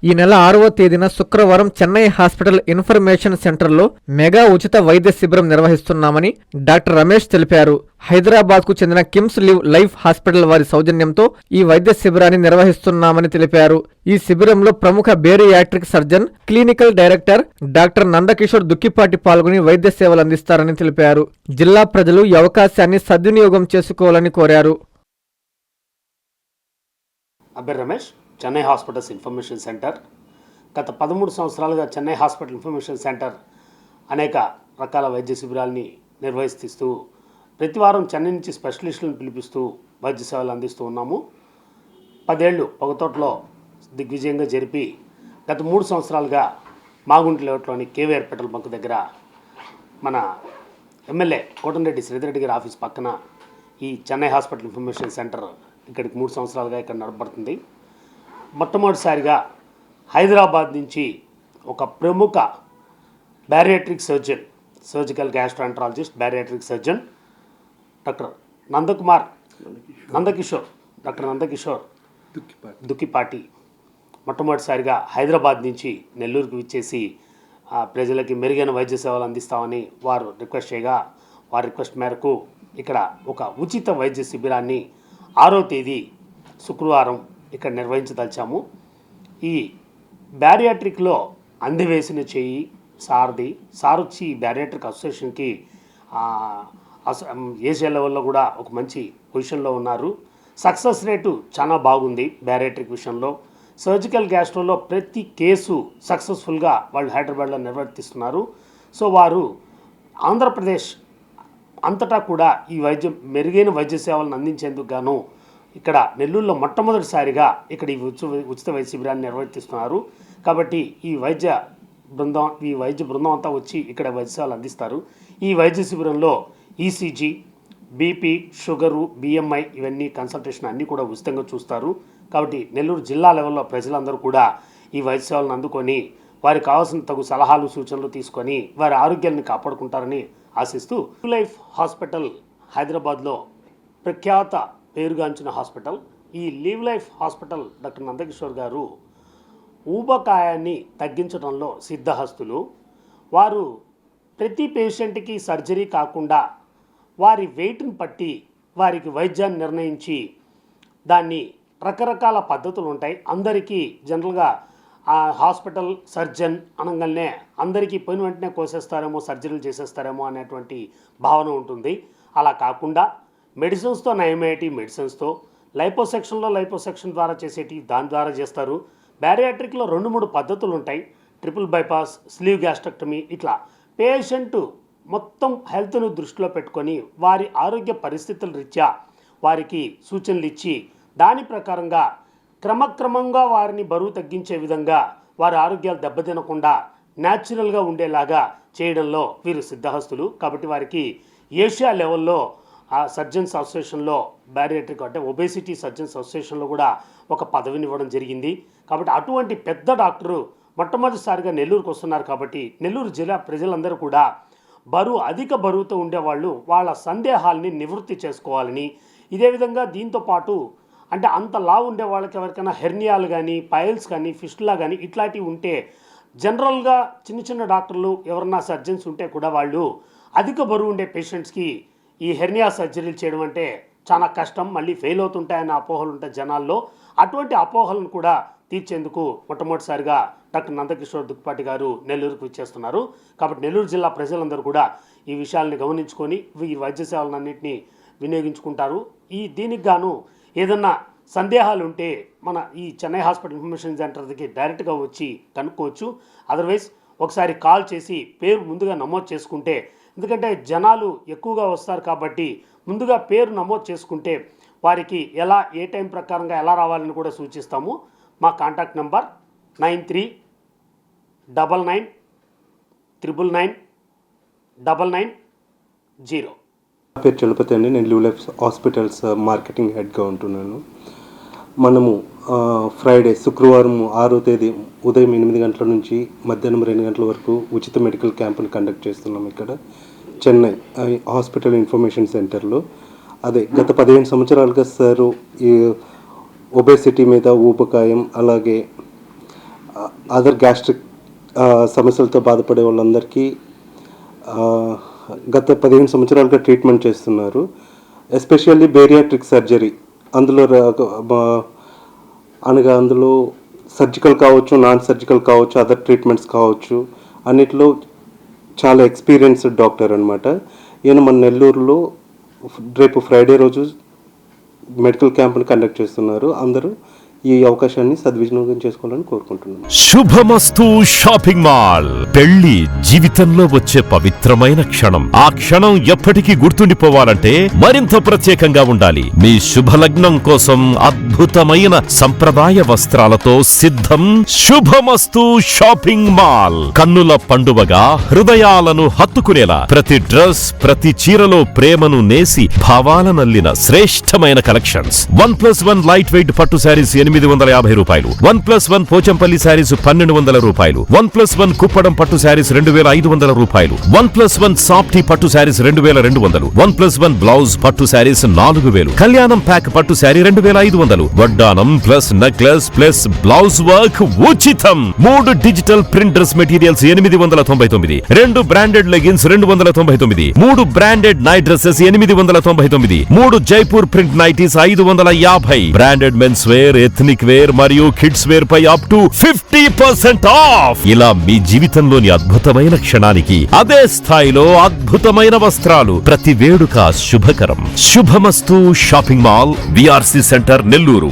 ఈ నెల 6వ తేదీన శుక్రవారం చెన్నై హాస్పిటల్ ఇన్ఫర్మేషన్ సెంటర్లో మెగా ఉచిత వైద్య శిబిరం నిర్వహిస్తున్నామని డాక్టర్ రమేష్ తెలిపారు. హైదరాబాద్కు చెందిన కిమ్స్ లైఫ్ హాస్పిటల్ వారి సౌజన్యంతో ఈ వైద్య శిబిరాన్ని నిర్వహిస్తున్నామని తెలిపారు. ఈ శిబిరంలో ప్రముఖ bariatric surgeon, clinical director doctor Nandakishore Dukkipati పాల్గొని వైద్య సేవలు అందిస్తారని తెలిపారు. జిల్లా ప్రజలు ఈ అవకాశాన్ని సద్వినియోగం చేసుకోవాలని కోరారు. Ramesh, Chennai hospitals information centre. గత 13 సంవత్సరాలుగా చెన్నై హాస్పిటల్ ఇన్ఫర్మేషన్ సెంటర్ అనేక రకాల వైద్య శిబిరాల్ని నిర్వహిస్తూ ప్రతి వారం చెన్నై నుంచి స్పెషలిస్టులను పిలిపిస్తూ వైద్య సేవలు అందిస్తూ ఉన్నాము. 10 ఏళ్ళు పొగతోటలో దిగ్విజయంగా జరిపి గత 3 సంవత్సరాలుగా మాగుంట లేఅవుట్లోని కేవీఆర్ పెట్రోల్ బంక్ దగ్గర మన ఎమ్మెల్యే కోటంరెడ్డి శ్రీధర్రెడ్డి గారి ఆఫీస్ పక్కన ఈ చెన్నై హాస్పిటల్ ఇన్ఫర్మేషన్ సెంటర్ ఇక్కడికి 3 సంవత్సరాలుగా ఇక్కడ నడపడుతుంది. మొట్టమొదటిసారిగా హైదరాబాద్ నుంచి ఒక ప్రముఖ bariatric surgeon, surgical gastroenterologist, bariatric surgeon doctor Nandakishore Dukkipati మొట్టమొదటిసారిగా హైదరాబాద్ నుంచి నెల్లూరుకు విచ్చేసి ప్రజలకి మెరుగైన వైద్య సేవలు అందిస్తామని వారు రిక్వెస్ట్ చేయగా, వారి రిక్వెస్ట్ మేరకు ఇక్కడ ఒక ఉచిత వైద్య శిబిరాన్ని 6వ తేదీ శుక్రవారం ఇక్కడ నిర్వహించదలిచాము. ఈ బ్యారియాట్రిక్లో అందివేసిన చేయి సార్ వచ్చి బ్యారియాట్రిక్ అసోసియేషన్కి ఏషియా లెవెల్లో కూడా ఒక మంచి పొజిషన్లో ఉన్నారు. సక్సెస్ రేటు చాలా బాగుంది బ్యారియాట్రిక్ విషయంలో. సర్జికల్ గ్యాస్ట్రోలో ప్రతి కేసు సక్సెస్ఫుల్గా వాళ్ళు హైదరాబాద్లో నిర్వర్తిస్తున్నారు. సో వారు ఆంధ్రప్రదేశ్ అంతటా కూడా ఈ మెరుగైన వైద్య సేవలను అందించేందుకు గాను ఇక్కడ నెల్లూరులో మొట్టమొదటిసారిగా ఇక్కడ ఈ ఉచిత వైద్య శిబిరాన్ని నిర్వర్తిస్తున్నారు. కాబట్టి ఈ వైద్య బృందం అంతా వచ్చి ఇక్కడ వైద్య సేవలు అందిస్తారు. ఈ వైద్య శిబిరంలో ఈసీజీ, బీపీ, షుగరు, బిఎంఐ ఇవన్నీ కన్సల్టేషన్ అన్నీ కూడా ఉచితంగా చూస్తారు. కాబట్టి నెల్లూరు జిల్లా లెవెల్లో ప్రజలందరూ కూడా ఈ వైద్య సేవలను అందుకొని వారికి కావాల్సిన తగు సలహాలు, సూచనలు తీసుకొని వారి ఆరోగ్యాన్ని కాపాడుకుంటారని ఆశిస్తూ, లైఫ్ హాస్పిటల్ హైదరాబాద్లో ప్రఖ్యాత పేరుగాంచిన హాస్పిటల్. ఈ live life hospital doctor Nandakishore గారు ఊబకాయాన్ని తగ్గించడంలో సిద్ధహస్తులు. వారు ప్రతి పేషెంట్కి సర్జరీ కాకుండా వారి వెయిట్ని బట్టి వారికి వైద్యాన్ని నిర్ణయించి దాన్ని రకరకాల పద్ధతులు ఉంటాయి. అందరికీ జనరల్గా ఆ హాస్పిటల్ సర్జన్ అనగానే అందరికీ పోయిన వెంటనే కోసేస్తారేమో, సర్జరీలు చేసేస్తారేమో అనేటువంటి భావన ఉంటుంది. అలా కాకుండా మెడిసిన్స్తో నయమేటి మెడిసిన్స్తో, లైపోసెక్షన్ ద్వారా చేసేటి దాని ద్వారా చేస్తారు. బ్యారియాట్రిక్లో 2-3 పద్ధతులు ఉంటాయి. Triple bypass, slew gastrectomy. ఇట్లా పేషెంట్ మొత్తం హెల్త్ను దృష్టిలో పెట్టుకొని వారి ఆరోగ్య పరిస్థితుల రీత్యా వారికి సూచనలు ఇచ్చి దాని ప్రకారంగా క్రమక్రమంగా వారిని బరువు తగ్గించే విధంగా వారి ఆరోగ్యాలు దెబ్బతినకుండా న్యాచురల్గా ఉండేలాగా చేయడంలో వీరు సిద్ధహస్తులు. కాబట్టి వారికి ఏషియా లెవెల్లో ఆ సర్జన్స్ అసోసియేషన్లో బ్యారియాట్రిక్ అంటే ఒబేసిటీ సర్జన్స్ అసోసియేషన్లో కూడా ఒక పదవిని ఇవ్వడం జరిగింది. కాబట్టి అటువంటి పెద్ద డాక్టరు మొట్టమొదటిసారిగా నెల్లూరుకు వస్తున్నారు. కాబట్టి నెల్లూరు జిల్లా ప్రజలందరూ కూడా అధిక బరువుతో ఉండేవాళ్ళు వాళ్ళ సందేహాలని నివృత్తి చేసుకోవాలని, ఇదే విధంగా దీంతో పాటు అంటే అంత లావు ఉండే వాళ్ళకి ఎవరికైనా హెర్నియాలు కానీ, పైల్స్ కానీ, ఫిస్టులా కానీ ఇట్లాంటివి ఉంటే జనరల్గా చిన్న డాక్టర్లు ఎవరన్నా సర్జన్స్ ఉంటే కూడా వాళ్ళు అధిక బరువు ఉండే పేషెంట్స్కి ఈ హెర్నియా సర్జరీలు చేయడం అంటే చాలా కష్టం, మళ్ళీ ఫెయిల్ అవుతుంటాయన్న అపోహలు ఉంటాయి జనాల్లో. అటువంటి అపోహలను కూడా తీర్చేందుకు మొట్టమొదటిసారిగా డాక్టర్ నందకిషోర్ దుక్కిపాటి గారు నెల్లూరుకు ఇచ్చేస్తున్నారు. కాబట్టి నెల్లూరు జిల్లా ప్రజలందరూ కూడా ఈ విషయాల్ని గమనించుకొని ఈ వైద్య సేవలన్నింటినీ వినియోగించుకుంటారు. దీనికి గాను ఏదన్నా సందేహాలు ఉంటే మన ఈ చెన్నై హాస్పిటల్ ఇన్ఫర్మేషన్ సెంటర్ దగ్గరికి డైరెక్ట్గా వచ్చి కనుక్కోవచ్చు. అదర్వైజ్ ఒకసారి కాల్ చేసి పేరు ముందుగా నమోదు చేసుకుంటే, ఎందుకంటే జనాలు ఎక్కువగా వస్తారు కాబట్టి ముందుగా పేరు నమోదు చేసుకుంటే వారికి ఏ టైం ప్రకారంగా ఎలా రావాలని కూడా సూచిస్తాము. మా కాంటాక్ట్ నెంబర్ 9399999990. నా పేరు చలపతి అండి. నేను లివ్ లైఫ్ హాస్పిటల్స్ మార్కెటింగ్ హెడ్గా ఉంటున్నాను. మనము ఫ్రైడే శుక్రవారం 6వ తేదీ ఉదయం 8 గంటల నుంచి మధ్యాహ్నం 2 గంటల వరకు ఉచిత మెడికల్ క్యాంపుని కండక్ట్ చేస్తున్నాం ఇక్కడ చెన్నై హాస్పిటల్ ఇన్ఫర్మేషన్ సెంటర్లో. అదే గత 15 సంవత్సరాలుగా సార్ ఈ ఒబేసిటీ మీద, ఊబకాయం, అలాగే అదర్ గ్యాస్ట్రిక్ సమస్యలతో బాధపడే వాళ్ళందరికీ గత 15 సంవత్సరాలుగా ట్రీట్మెంట్ చేస్తున్నారు. ఎస్పెషల్లీ బేరియాట్రిక్ సర్జరీ, అందులో సర్జికల్ కావచ్చు, నాన్ సర్జికల్ కావచ్చు, అదర్ ట్రీట్మెంట్స్ కావచ్చు, అన్నిట్లో చాలా ఎక్స్పీరియన్స్డ్ డాక్టర్ అనమాట. ఈయన మన నెల్లూరులో రేపు ఫ్రైడే రోజు మెడికల్ క్యాంప్ని కండక్ట్ చేస్తున్నారు. అందరూ ఈ అవకాశాన్ని సద్వినియోగం చేసుకోవాలని కోరుకుంటున్నాను. శుభమస్తు షాపింగ్ మాల్. పెళ్లి జీవితంలో వచ్చే పవిత్రమైన క్షణం. ఆ క్షణం ఎప్పటికీ గుర్తుండిపోవాలంటే మరింత ప్రత్యేకంగా ఉండాలి. మీ శుభలగ్నం కోసం అద్భుతమైన సంప్రదాయ వస్త్రాలతో సిద్ధం శుభమస్తు షాపింగ్ మాల్. కన్నుల పండువగా హృదయాలను హత్తుకునేలా ప్రతి డ్రెస్, ప్రతి చీరలో ప్రేమను నేసి భావాలనల్లిన శ్రేష్టమైన కలెక్షన్స్. 1+1 లైట్ వెయిట్ పట్టు శారీస్ 850 రూపాయలు, 1+1 పోచంపల్లి శారీస్ 1200 రూపాయలు, 1+1 కుప్పడం పట్టు శారీస్ 2500 రూపాయలు, 1+1 సాఫ్టీ పట్టు శారీస్ 2200, 1+1 బ్లౌజ్ పట్టు శారీస్ 4000, కళ్యాణం ప్యాక్ పట్టు శారీ 2500, వడ్డానం plus necklace plus blouse work ఉచితం. 3 digital print dress materials 899, 2 branded leggings 299, 3 branded night dresses 899, 3 Jaipur print nighties 550, branded men's wear, ethnic wear మరియు కిడ్స్ వేర్ పై అప్ టు 50% ఆఫ్. ఇలా మీ జీవితంలోని అద్భుతమైన క్షణానికి అదే స్థాయిలో అద్భుతమైన వస్త్రాలు. ప్రతి వేడుక శుభకరం. శుభమస్తు shopping mall, VRC centre, Nellore.